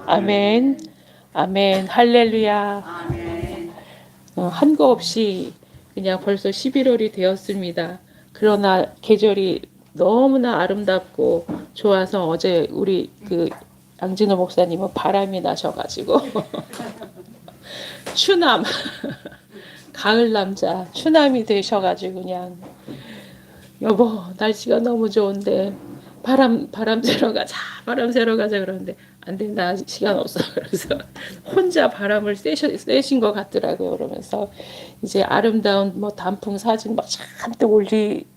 아멘, 아멘, 할렐루야. 아멘. 한 거 없이 그냥 벌써 11월이 되었습니다. 그러나 계절이 너무나 아름답고 좋아서 어제 우리 양진호 목사님은 바람이 나셔가지고 추남, 가을 남자, 추남이 되셔가지고 그냥 여보 날씨가 너무 좋은데 바람 쐬러 가자, 바람 쐬러 가자 그러는데 안 된다, 시간 없어. 그래서 혼자 바람을 쐬신 것 같더라고요. 그러면서 이제 아름다운 뭐 단풍 사진 막 잔뜩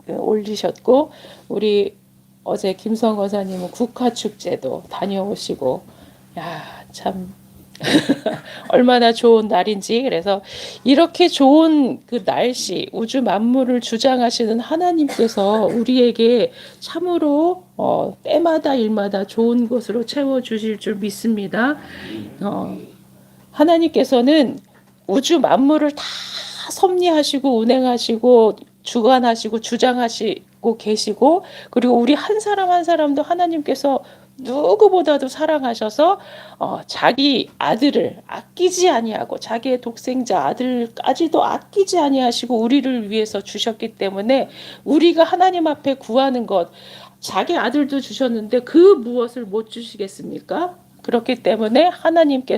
올리셨고, 우리 어제 김성 거사님은 국화축제도 다녀오시고, 야, 참 얼마나 좋은 날인지. 그래서 이렇게 좋은 그 날씨, 우주 만물을 주장하시는 하나님께서 우리에게 참으로 때마다 일마다 좋은 것으로 채워 주실 줄 믿습니다. 어, 하나님께서는 우주 만물을 다 섭리하시고 운행하시고 주관하시고 주장하시고 계시고, 그리고 우리 한 사람 한 사람도 하나님께서 누구보다도 사랑하셔서 자기 아들을 아끼지 아니하고 자기의 독생자 아들까지도 아끼지 아니하시고 우리를 위해서 주셨기 때문에, 우리가 하나님 앞에 구하는 것, 자기 아들도 주셨는데 그 무엇을 못 주시겠습니까? 그렇기 때문에 하나님께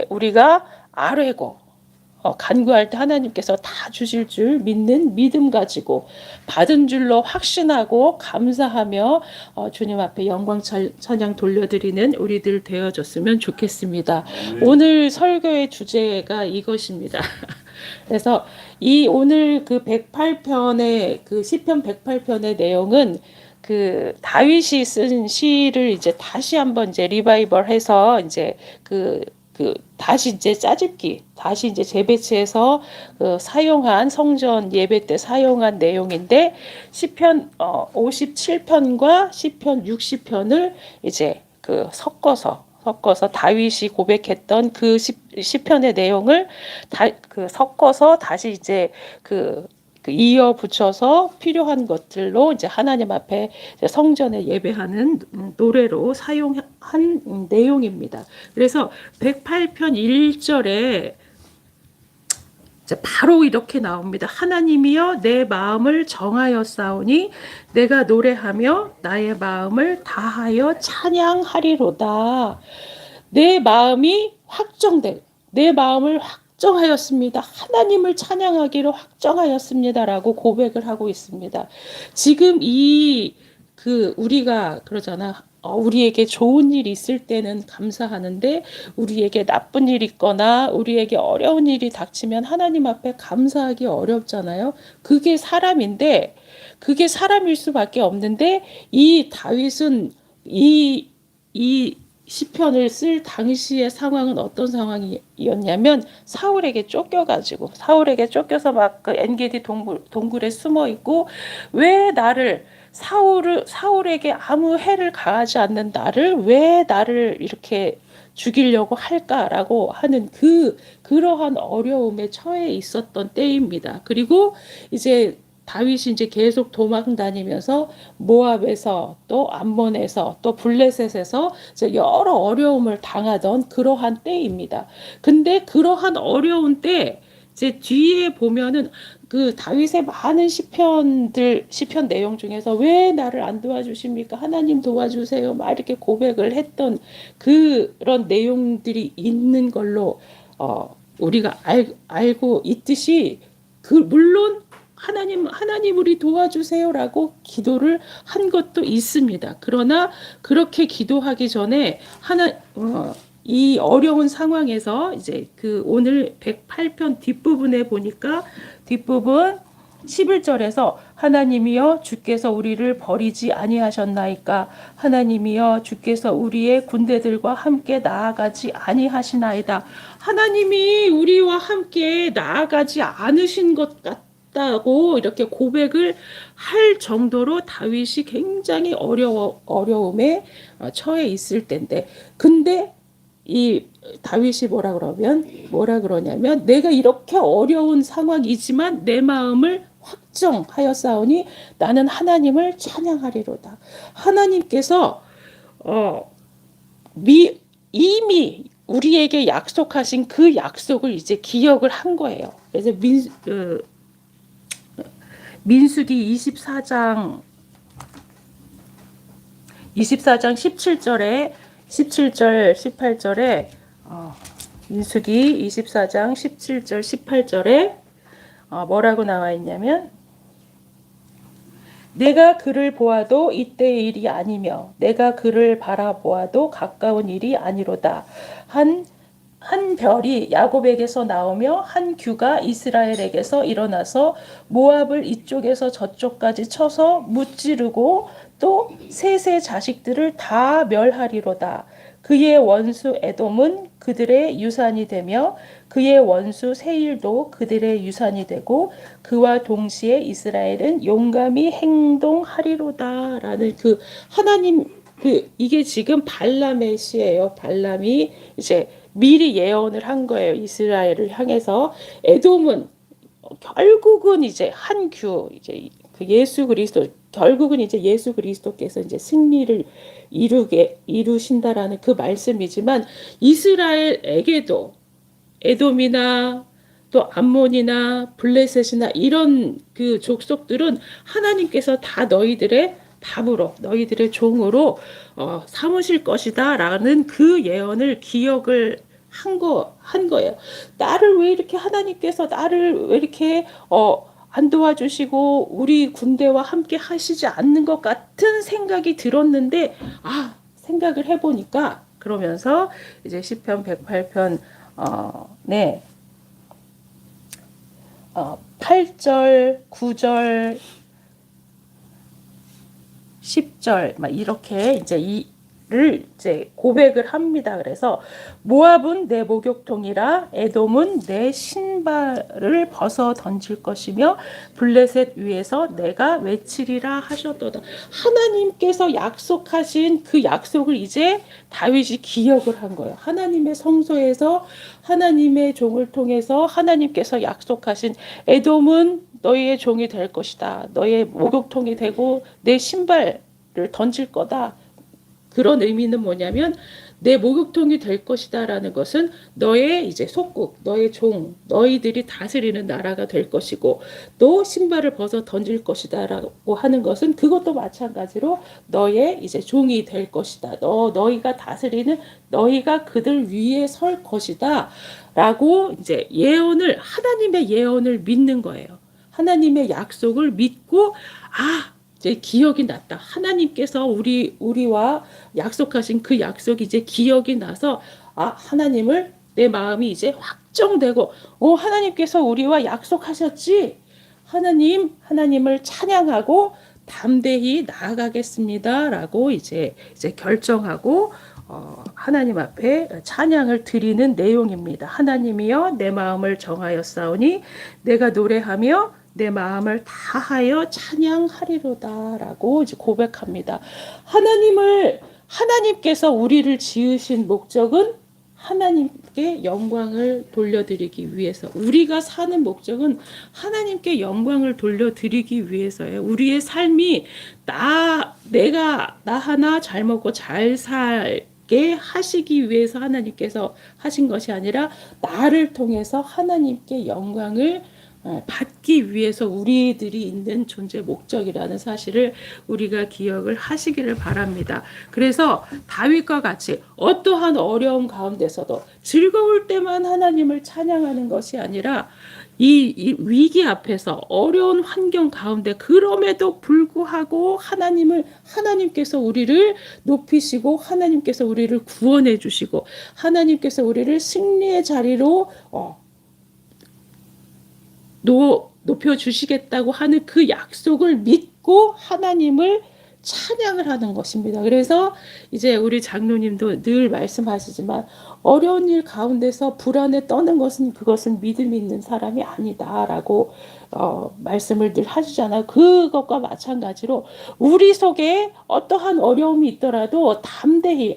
우리가 아뢰고 간구할 때 하나님께서 다 주실 줄 믿는 믿음 가지고 받은 줄로 확신하고 감사하며 주님 앞에 영광 찬양 돌려드리는 우리들 되어줬으면 좋겠습니다. 오늘 설교의 주제가 이것입니다. 그래서 이 오늘 그 108편의 그 시편 108편의 내용은 그 다윗이 쓴 시를 이제 다시 한번 이제 리바이벌해서 이제 다시 이제 짜집기, 다시 이제 재배치해서 사용한 성전 예배 때 사용한 내용인데, 시편 57편과 시편 60편을 이제 섞어서 다윗이 고백했던 그 시편의 내용을 섞어서 다시 이제 이어 붙여서 필요한 것들로 이제 하나님 앞에 이제 성전에 예배하는 노래로 사용한 내용입니다. 그래서 108편 1절에 바로 이렇게 나옵니다. 하나님이여 내 마음을 정하였사오니 내가 노래하며 나의 마음을 다하여 찬양하리로다. 내 마음이 내 마음을 확정하였습니다. 하나님을 찬양하기로 확정하였습니다라고 고백을 하고 있습니다. 지금 우리가 그러잖아. 우리에게 좋은 일이 있을 때는 감사하는데, 우리에게 나쁜 일이 있거나 우리에게 어려운 일이 닥치면 하나님 앞에 감사하기 어렵잖아요. 그게 사람인데, 그게 사람일 수밖에 없는데, 이 다윗은 이 시편을 쓸 당시의 상황은 어떤 상황이었냐면, 사울에게 쫓겨서 막 그 엔게디 동굴에 숨어 있고, 왜 사울에게 아무 해를 가하지 않는 왜 나를 이렇게 죽이려고 할까라고 하는 그러한 어려움에 처해 있었던 때입니다. 그리고 이제 다윗이 이제 계속 도망 다니면서 모압에서 또 암몬에서 또 블레셋에서 이제 여러 어려움을 당하던 그러한 때입니다. 근데 그러한 어려운 때 이제 뒤에 보면은 그 다윗의 많은 시편 내용 중에서 왜 나를 안 도와주십니까? 하나님 도와주세요. 막 이렇게 고백을 했던 그런 내용들이 있는 걸로 우리가 알고 있듯이, 물론 하나님 우리 도와주세요라고 기도를 한 것도 있습니다. 그러나 그렇게 기도하기 전에 이 어려운 상황에서 이제 오늘 108편 뒷부분에 보니까, 뒷부분 11절에서 하나님이여 주께서 우리를 버리지 아니하셨나이까, 하나님이여 주께서 우리의 군대들과 함께 나아가지 아니하시나이다. 하나님이 우리와 함께 나아가지 않으신 것 같다고 이렇게 고백을 할 정도로 다윗이 굉장히 어려움에 처해 있을 때인데, 근데 이 다윗이 뭐라 그러냐면, 내가 이렇게 어려운 상황이지만 내 마음을 확정하였사오니 나는 하나님을 찬양하리로다. 하나님께서 이미 우리에게 약속하신 그 약속을 이제 기억을 한 거예요. 그래서 민수기 24장 17절에 18절에 민수기 24장 17절 18절에 뭐라고 나와 있냐면 내가 그를 보아도 이때의 일이 아니며 내가 그를 바라보아도 가까운 일이 아니로다. 한 별이 야곱에게서 나오며 한 규가 이스라엘에게서 일어나서 모압을 이쪽에서 저쪽까지 쳐서 무찌르고 또 셋의 자식들을 다 멸하리로다. 그의 원수 에돔은 그들의 유산이 되며 그의 원수 세일도 그들의 유산이 되고 그와 동시에 이스라엘은 용감히 행동하리로다라는 그 하나님 이게 지금 발람의 시예요. 발람이 이제 미리 예언을 한 거예요. 이스라엘을 향해서 에돔은 결국은 이제 한규 이제 그 예수 그리스도 결국은 이제 예수 그리스도께서 이제 승리를 이루신다라는 그 말씀이지만 이스라엘에게도 에돔이나 또 암몬이나 블레셋이나 이런 그 족속들은 하나님께서 다 너희들의 밥으로 너희들의 종으로 삼으실 것이다라는 그 예언을 기억을 한 거예요. 나를 왜 이렇게 하나님께서 나를 왜 이렇게 안 도와주시고 우리 군대와 함께 하시지 않는 것 같은 생각이 들었는데 생각을 해보니까 그러면서 이제 시편 108편 네 8절 9절 10절 막 이렇게 이제 이를 이제 고백을 합니다. 그래서 모압은 내 목욕통이라 에돔은 내 신발을 벗어 던질 것이며 블레셋 위에서 내가 외치리라 하셨도다. 하나님께서 약속하신 그 약속을 이제 다윗이 기억을 한 거예요. 하나님의 성소에서 하나님의 종을 통해서 하나님께서 약속하신 에돔은 너희의 종이 될 것이다. 너의 목욕통이 되고 내 신발을 던질 거다. 그런 의미는 뭐냐면 내 목욕통이 될 것이다라는 것은 너의 이제 속국, 너의 종, 너희들이 다스리는 나라가 될 것이고 또 신발을 벗어 던질 것이다라고 하는 것은 그것도 마찬가지로 너의 이제 종이 될 것이다. 너희가 다스리는 너희가 그들 위에 설 것이다라고 이제 하나님의 예언을 믿는 거예요. 하나님의 약속을 믿고 이제 기억이 났다. 하나님께서 우리와 약속하신 그 약속이 이제 기억이 나서 하나님을 내 마음이 이제 확정되고 하나님께서 우리와 약속하셨지. 하나님을 찬양하고 담대히 나아가겠습니다라고 이제 결정하고 하나님 앞에 찬양을 드리는 내용입니다. 하나님이여 내 마음을 정하였사오니 내가 노래하며 내 마음을 다하여 찬양하리로다라고 이제 고백합니다. 하나님께서 우리를 지으신 목적은 하나님께 영광을 돌려드리기 위해서 우리가 사는 목적은 하나님께 영광을 돌려드리기 위해서예요. 우리의 삶이 내가 나 하나 잘 먹고 잘 살게 하시기 위해서 하나님께서 하신 것이 아니라 나를 통해서 하나님께 영광을 받기 위해서 우리들이 있는 존재 목적이라는 사실을 우리가 기억을 하시기를 바랍니다. 그래서 다윗과 같이 어떠한 어려움 가운데서도 즐거울 때만 하나님을 찬양하는 것이 아니라 이 위기 앞에서 어려운 환경 가운데 그럼에도 불구하고 하나님께서 우리를 높이시고 하나님께서 우리를 구원해 주시고 하나님께서 우리를 승리의 자리로 높여주시겠다고 하는 그 약속을 믿고 하나님을 찬양을 하는 것입니다. 그래서 이제 우리 장로님도 늘 말씀하시지만 어려운 일 가운데서 불안에 떠는 그것은 믿음이 있는 사람이 아니다라고 말씀을 늘 하시잖아요. 그것과 마찬가지로 우리 속에 어떠한 어려움이 있더라도 담대히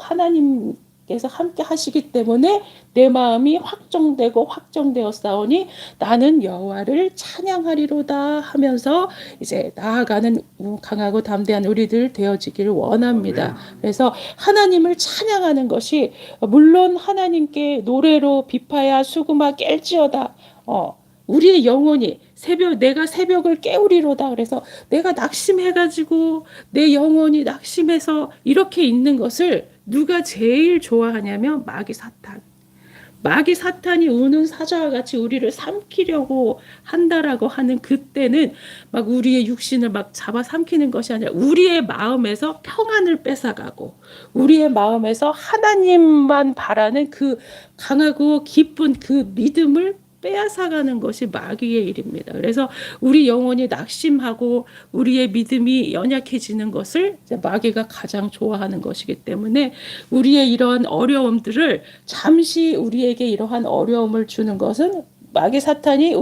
하나님 하나님께서 함께 하시기 때문에 내 마음이 확정되었사오니 나는 여호와를 찬양하리로다 하면서 이제 나아가는 강하고 담대한 우리들 되어지기를 원합니다. 그래서 하나님을 찬양하는 것이 물론 하나님께 노래로 비파야 수금아 깰지어다. 우리의 영혼이 내가 새벽을 깨우리로다. 그래서 내가 낙심해가지고 내 영혼이 낙심해서 이렇게 있는 것을 누가 제일 좋아하냐면 마귀 사탄. 마귀 사탄이 우는 사자와 같이 우리를 삼키려고 한다라고 하는 그때는 막 우리의 육신을 막 잡아 삼키는 것이 아니라 우리의 마음에서 평안을 뺏어가고 우리의 마음에서 하나님만 바라는 그 강하고 깊은 그 믿음을 빼앗아가는 것이 마귀의 일입니다. 그래서 우리 영혼이 낙심하고 우리의 믿음이 연약해지는 것을 마귀가 가장 좋아하는 것이기 때문에 우리의 이러한 어려움들을 잠시 우리에게 이러한 어려움을 주는 것은 마귀 사탄이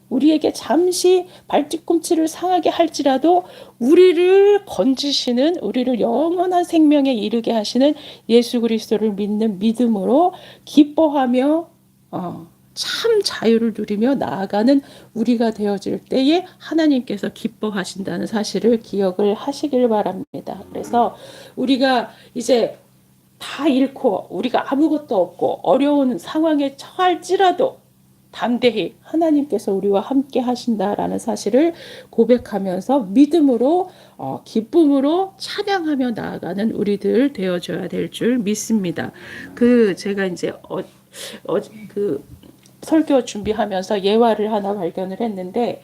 우리에게 잠시 발뒤꿈치를 상하게 할지라도 우리를 건지시는 우리를 영원한 생명에 이르게 하시는 예수 그리스도를 믿는 믿음으로 기뻐하며 참 자유를 누리며 나아가는 우리가 되어질 때에 하나님께서 기뻐하신다는 사실을 기억을 하시길 바랍니다. 그래서 우리가 이제 다 잃고 우리가 아무것도 없고 어려운 상황에 처할지라도 담대히 하나님께서 우리와 함께 하신다라는 사실을 고백하면서 믿음으로 기쁨으로 찬양하며 나아가는 우리들 되어줘야 될 줄 믿습니다. 제가 이제 그 설교 준비하면서 예화를 하나 발견을 했는데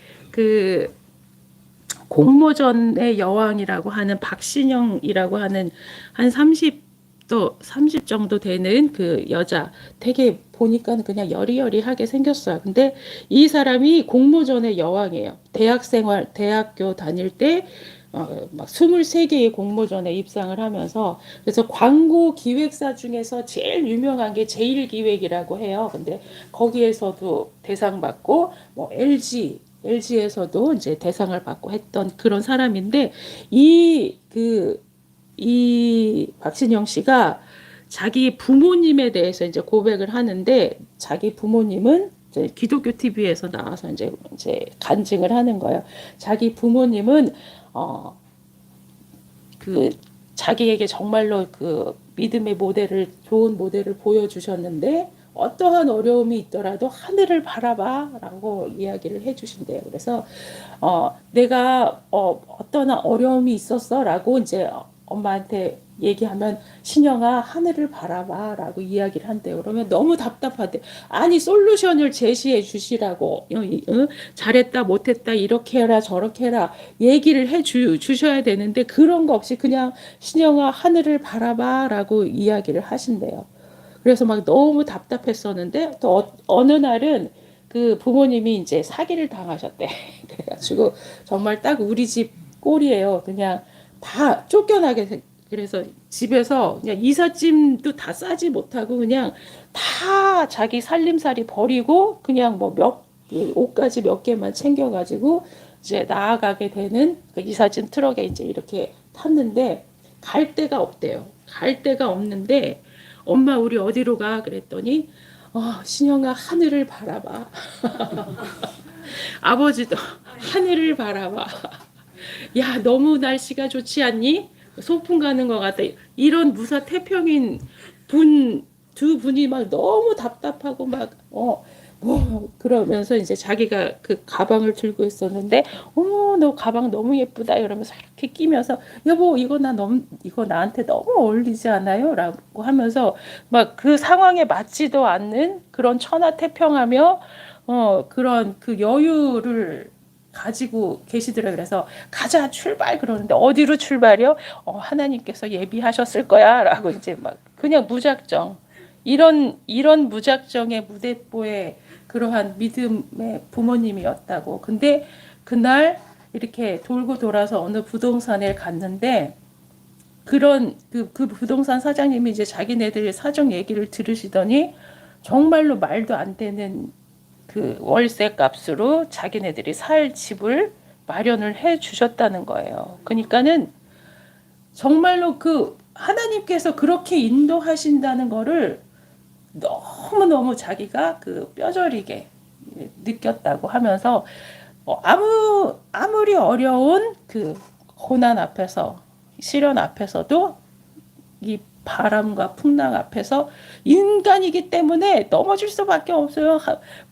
공모전의 여왕이라고 하는 박신영이라고 하는 한 30 정도 되는 그 여자 되게 보니까 그냥 여리여리하게 생겼어요. 근데 이 사람이 공모전의 여왕이에요. 대학교 다닐 때 막 23개의 공모전에 입상을 하면서 그래서 광고 기획사 중에서 제일 유명한 게 제일기획이라고 해요. 근데 거기에서도 대상 받고 뭐 LG에서도 이제 대상을 받고 했던 그런 사람인데 이 박신영 씨가 자기 부모님에 대해서 이제 고백을 하는데 자기 부모님은 이제 기독교 TV에서 나와서 이제 간증을 하는 거예요. 자기 부모님은 자기에게 정말로 그 믿음의 좋은 모델을 보여주셨는데 어떠한 어려움이 있더라도 하늘을 바라봐라고 이야기를 해주신대요. 그래서 내가 어떤 어려움이 있었어라고 이제 엄마한테 얘기하면 신영아 하늘을 바라봐라고 이야기를 한대요. 그러면 너무 답답하대. 아니 솔루션을 제시해 주시라고 잘했다 못했다 이렇게 해라 저렇게 해라 얘기를 주셔야 되는데 그런 거 없이 그냥 신영아 하늘을 바라봐라고 이야기를 하신대요. 그래서 막 너무 답답했었는데 또 어느 날은 그 부모님이 이제 사기를 당하셨대. 그래가지고 정말 딱 우리 집 꼴이에요. 그냥 다 쫓겨나게 그래서 집에서 그냥 이삿짐도 다 싸지 못하고 그냥 다 자기 살림살이 버리고 그냥 뭐 옷까지 몇 개만 챙겨가지고 이제 나아가게 되는 그 이삿짐 트럭에 이제 이렇게 탔는데 갈 데가 없대요. 갈 데가 없는데 엄마 우리 어디로 가? 그랬더니 신영아 하늘을 바라봐. 아버지도 하늘을 바라봐. 야 너무 날씨가 좋지 않니? 소풍 가는 것 같다. 이런 무사태평인 두 분이 막 너무 답답하고 막 그러면서 이제 자기가 그 가방을 들고 있었는데 너 가방 너무 예쁘다 이러면서 이렇게 끼면서 여보 이거 나한테 너무 어울리지 않아요? 라고 하면서 막 그 상황에 맞지도 않는 그런 천하태평하며 그런 그 여유를 가지고 계시더라고요. 그래서 가자 출발 그러는데 어디로 출발이요? 하나님께서 예비하셨을 거야 라고 이제 막 그냥 무작정 이런 무작정의 무대뽀의 그러한 믿음의 부모님이었다고. 근데 그날 이렇게 돌고 돌아서 어느 부동산에 갔는데 그 부동산 사장님이 이제 자기네들 사정 얘기를 들으시더니 정말로 말도 안 되는 그 월세 값으로 자기네들이 살 집을 마련을 해 주셨다는 거예요. 그러니까는 정말로 하나님께서 그렇게 인도하신다는 거를 너무너무 자기가 그 뼈저리게 느꼈다고 하면서 아무리 어려운 그 고난 앞에서 시련 앞에서도 이 바람과 풍랑 앞에서 인간이기 때문에 넘어질 수밖에 없어요.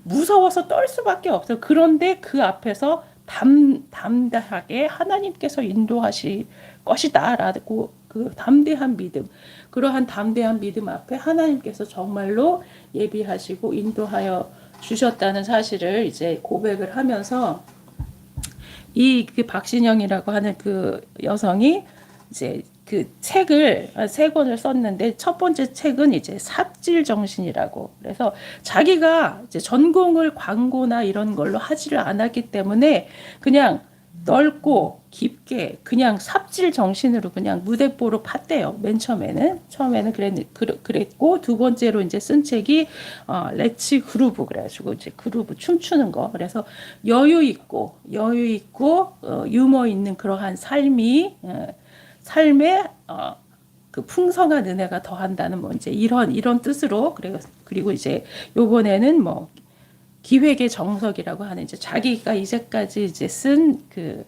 무서워서 떨 수밖에 없어요. 그런데 그 앞에서 담대하게 하나님께서 인도하실 것이다라고 그 담대한 믿음, 그러한 담대한 믿음 앞에 하나님께서 정말로 예비하시고 인도하여 주셨다는 사실을 이제 고백을 하면서 그 박신영이라고 하는 그 여성이 이제 그 책을 세 권을 썼는데 첫 번째 책은 이제 삽질 정신이라고, 그래서 자기가 이제 전공을 광고나 이런 걸로 하지를 않았기 때문에 그냥 넓고 깊게 그냥 삽질 정신으로 그냥 무대뽀로 팠대요. 맨 처음에는 그랬고, 두 번째로 이제 쓴 책이 레츠 그루브, 그래가지고 이제 그루브 춤추는 거. 그래서 여유 있고 유머 있는 그러한 삶에 그 풍성한 은혜가 더한다는 뭐 이제 이런 뜻으로, 그리고 이제 요번에는 뭐 기획의 정석이라고 하는 이제 자기가 이제까지 이제 쓴 그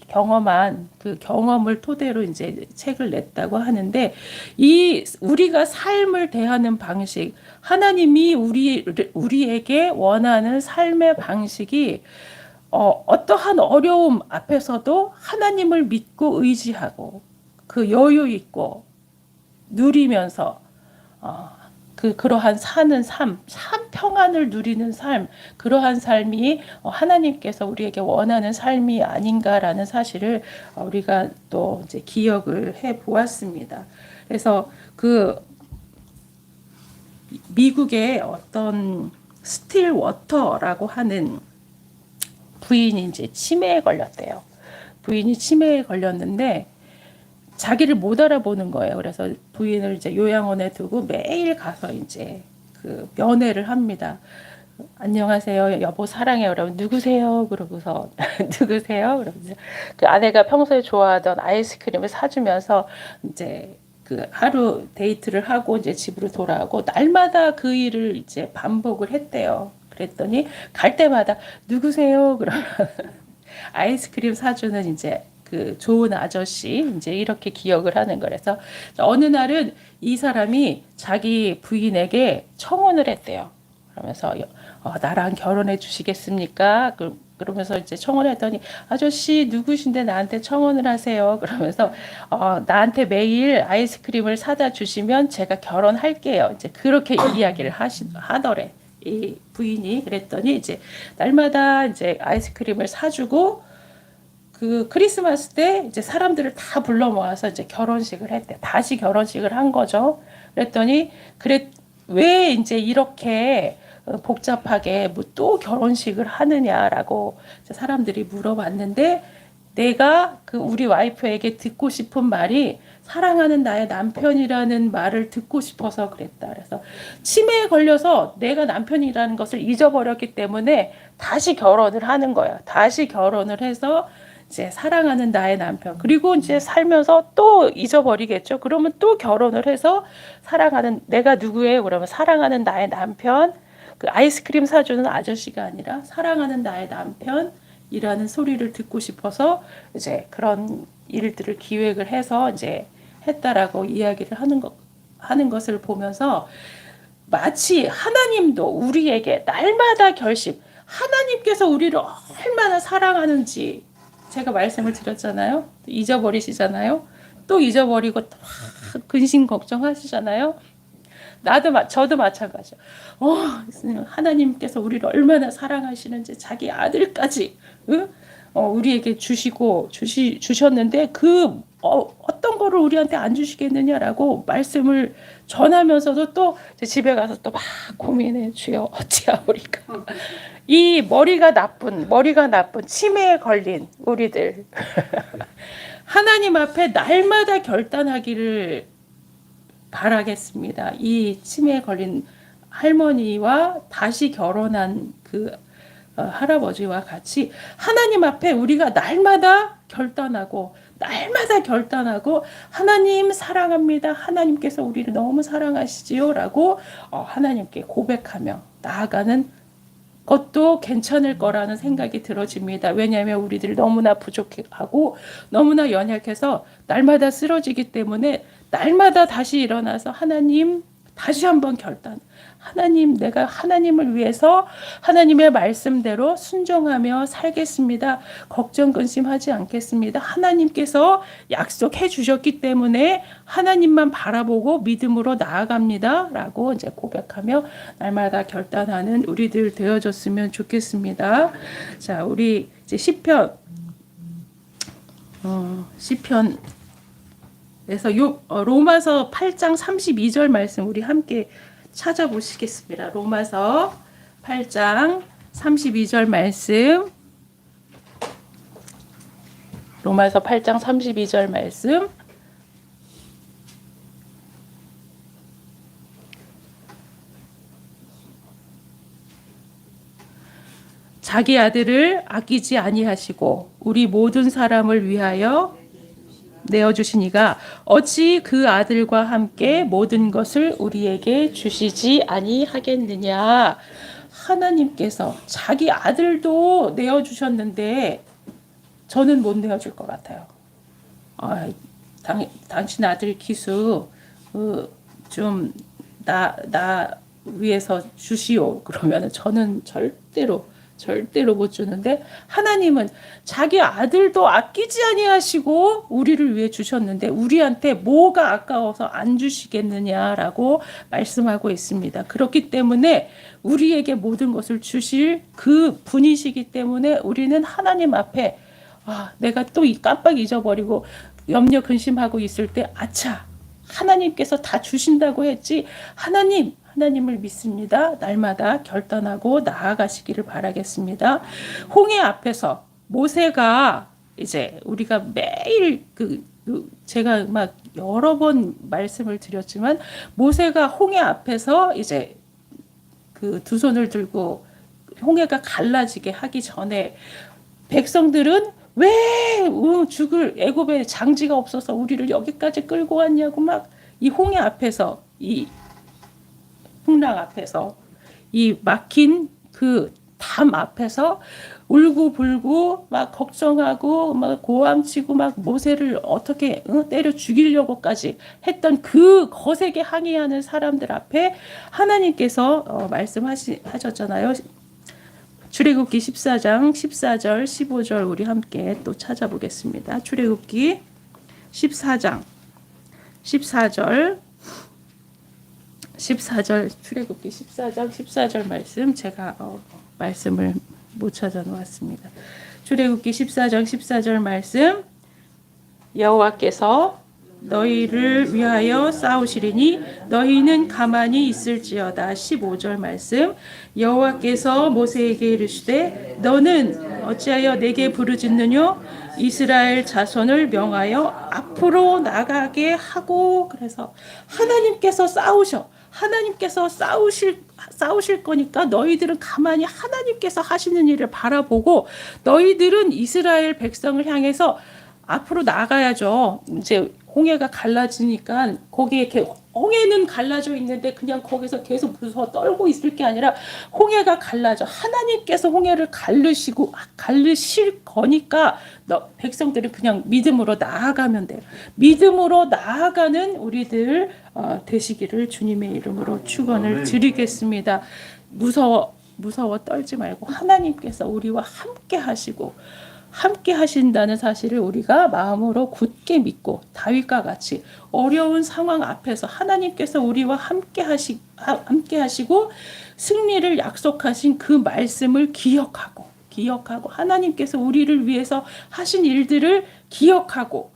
경험한 그 경험을 토대로 이제 책을 냈다고 하는데, 우리가 삶을 대하는 방식, 하나님이 우리에게 원하는 삶의 방식이 어떠한 어려움 앞에서도 하나님을 믿고 의지하고 그 여유 있고 누리면서 그러한 사는 삶 평안을 누리는 삶, 그러한 삶이 하나님께서 우리에게 원하는 삶이 아닌가라는 사실을 우리가 또 이제 기억을 해 보았습니다. 그래서 그 미국의 어떤 스틸 워터라고 하는 부인이 이제 치매에 걸렸대요. 부인이 치매에 걸렸는데 자기를 못 알아보는 거예요. 그래서 부인을 이제 요양원에 두고 매일 가서 이제 그 면회를 합니다. 안녕하세요, 여보 사랑해요. 그러면 누구세요? 그러고서 누구세요? 그러면서 그 아내가 평소에 좋아하던 아이스크림을 사주면서 이제 그 하루 데이트를 하고 이제 집으로 돌아오고 날마다 그 일을 이제 반복을 했대요. 그랬더니 갈 때마다 누구세요? 그러면 아이스크림 사주는 이제 그 좋은 아저씨, 이제 이렇게 기억을 하는 거라서 어느 날은 이 사람이 자기 부인에게 청혼을 했대요. 그러면서 나랑 결혼해 주시겠습니까? 그러면서 이제 청혼을 했더니 아저씨 누구신데 나한테 청혼을 하세요? 그러면서 나한테 매일 아이스크림을 사다 주시면 제가 결혼할게요. 이제 그렇게 이야기를 하더래. 이 부인이. 그랬더니 이제 날마다 이제 아이스크림을 사주고 그 크리스마스 때 이제 사람들을 다 불러 모아서 이제 결혼식을 했대. 다시 결혼식을 한 거죠. 그랬더니 왜 이제 이렇게 복잡하게 뭐 또 결혼식을 하느냐라고 사람들이 물어봤는데, 내가 그 우리 와이프에게 듣고 싶은 말이 사랑하는 나의 남편이라는 말을 듣고 싶어서 그랬다. 그래서 치매에 걸려서 내가 남편이라는 것을 잊어버렸기 때문에 다시 결혼을 하는 거야. 다시 결혼을 해서 이제 사랑하는 나의 남편, 그리고 이제 살면서 또 잊어버리겠죠. 그러면 또 결혼을 해서 사랑하는 내가 누구예요? 그러면 사랑하는 나의 남편, 그 아이스크림 사주는 아저씨가 아니라 사랑하는 나의 남편이라는 소리를 듣고 싶어서 이제 그런 일들을 기획을 해서 이제 했다라고 이야기를 하는 것을 보면서 마치 하나님도 우리에게 날마다 하나님께서 우리를 얼마나 사랑하는지 제가 말씀을 드렸잖아요. 잊어버리시잖아요. 또 잊어버리고 또 근심 걱정하시잖아요. 저도 마찬가지요. 하나님께서 우리를 얼마나 사랑하시는지 자기 아들까지 우리에게 주셨는데 어떤 거를 우리한테 안 주시겠느냐라고 말씀을 전하면서도 또 집에 가서 또 막 고민해. 주여 어찌하오리까. 이 머리가 나쁜 치매에 걸린 우리들 하나님 앞에 날마다 결단하기를 바라겠습니다. 이 치매에 걸린 할머니와 다시 결혼한 그 할아버지와 같이 하나님 앞에 우리가 날마다 결단하고 날마다 결단하고 하나님 사랑합니다. 하나님께서 우리를 너무 사랑하시지요. 라고 하나님께 고백하며 나아가는 것도 괜찮을 거라는 생각이 들어집니다. 왜냐하면 우리들이 너무나 부족하고 너무나 연약해서 날마다 쓰러지기 때문에 날마다 다시 일어나서 하나님 다시 한번 결단. 하나님, 내가 하나님을 위해서 하나님의 말씀대로 순종하며 살겠습니다. 걱정, 근심하지 않겠습니다. 하나님께서 약속해 주셨기 때문에 하나님만 바라보고 믿음으로 나아갑니다. 라고 이제 고백하며 날마다 결단하는 우리들 되어줬으면 좋겠습니다. 자, 우리 이제 시편, 시편에서 로마서 8장 32절 말씀 우리 함께 찾아보시겠습니다. 로마서 8장 32절 말씀. 로마서 8장 32절 말씀. 자기 아들을 아끼지 아니하시고 우리 모든 사람을 위하여 내어주시니가 어찌 그 아들과 함께 모든 것을 우리에게 주시지 아니하겠느냐. 하나님께서 자기 아들도 내어주셨는데 저는 못 내어줄 것 같아요. 당신 아들 기수 좀 나 위해서 주시오. 그러면 저는 절대로 못 주는데 하나님은 자기 아들도 아끼지 아니하시고 우리를 위해 주셨는데 우리한테 뭐가 아까워서 안 주시겠느냐라고 말씀하고 있습니다. 그렇기 때문에 우리에게 모든 것을 주실 그 분이시기 때문에 우리는 하나님 앞에 내가 또 깜빡 잊어버리고 염려 근심하고 있을 때 아차 하나님께서 다 주신다고 했지 하나님을 믿습니다. 날마다 결단하고 나아가시기를 바라겠습니다. 홍해 앞에서 모세가 이제 우리가 매일 제가 막 여러 번 말씀을 드렸지만 모세가 홍해 앞에서 이제 그 두 손을 들고 홍해가 갈라지게 하기 전에 백성들은 왜 죽을 애굽에 장지가 없어서 우리를 여기까지 끌고 왔냐고 막 이 홍해 앞에서 이 풍랑 앞에서 이 막힌 그 담 앞에서 울고불고 막 걱정하고 막 고함치고 막 모세를 어떻게 때려 죽이려고까지 했던 그 거세게 항의하는 사람들 앞에 하나님께서 말씀하셨잖아요. 출애굽기 14장 14절 15절 우리 함께 또 찾아보겠습니다. 출애굽기 14장 14절 출애굽기 14장 14절 말씀 제가 말씀을 못 찾아 놓았습니다. 출애굽기 14장 14절 말씀 여호와께서 너희를 위하여 싸우시리니 너희는 가만히 있을지어다. 15절 말씀 여호와께서 모세에게 이르시되 너는 어찌하여 내게 부르짖느뇨 이스라엘 자손을 명하여 앞으로 나가게 하고. 그래서 하나님께서 싸우실 거니까 너희들은 가만히 하나님께서 하시는 일을 바라보고 너희들은 이스라엘 백성을 향해서 앞으로 나가야죠. 이제 홍해가 갈라지니까 거기에 이렇게 홍해는 갈라져 있는데 그냥 거기서 계속 무서워 떨고 있을 게 아니라 홍해가 갈라져. 하나님께서 홍해를 갈르실 거니까 백성들이 그냥 믿음으로 나아가면 돼요. 믿음으로 나아가는 우리들 되시기를 주님의 이름으로 축원을 드리겠습니다. 무서워 떨지 말고 하나님께서 우리와 함께 하신다는 사실을 우리가 마음으로 굳게 믿고 다윗과 같이 어려운 상황 앞에서 하나님께서 우리와 함께 하시고 승리를 약속하신 그 말씀을 기억하고 하나님께서 우리를 위해서 하신 일들을 기억하고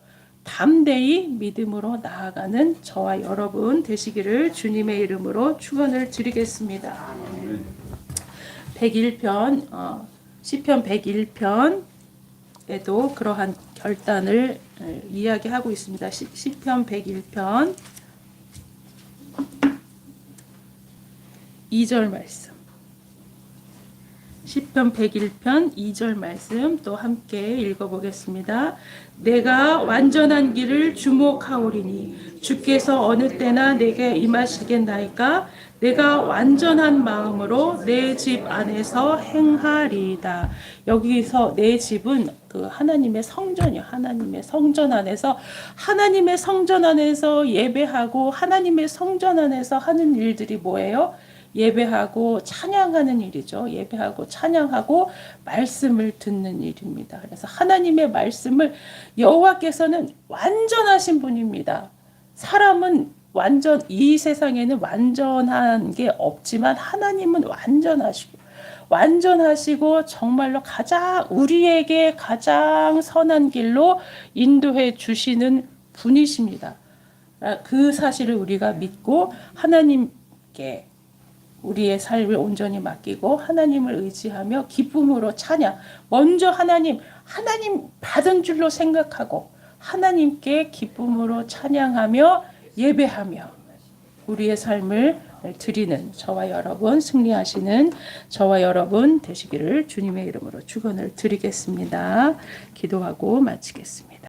담대히 믿음으로 나아가는 저와 여러분 되시기를 주님의 이름으로 축원을 드리겠습니다. 101편 시편 101편 에도 그러한 결단을 이야기하고 있습니다. 시편 101편 2절 말씀. 시편 101편 2절 말씀 또 함께 읽어보겠습니다. 내가 완전한 길을 주목하오리니 주께서 어느 때나 내게 임하시겠나이까. 내가 완전한 마음으로 내 집 안에서 행하리이다. 여기서 내 집은 그 하나님의 성전이요. 하나님의 성전 안에서 예배하고 하나님의 성전 안에서 하는 일들이 뭐예요? 예배하고 찬양하는 일이죠. 예배하고 찬양하고 말씀을 듣는 일입니다. 그래서 하나님의 말씀을 여호와께서는 완전하신 분입니다. 사람은 이 세상에는 완전한 게 없지만 하나님은 완전하시고 정말로 우리에게 가장 선한 길로 인도해 주시는 분이십니다. 그 사실을 우리가 믿고 하나님께 우리의 삶을 온전히 맡기고 하나님을 의지하며 기쁨으로 찬양. 먼저 하나님 받은 줄로 생각하고 하나님께 기쁨으로 찬양하며 예배하며 우리의 삶을 드리는 저와 여러분 승리하시는 저와 여러분 되시기를 주님의 이름으로 축원을 드리겠습니다. 기도하고 마치겠습니다.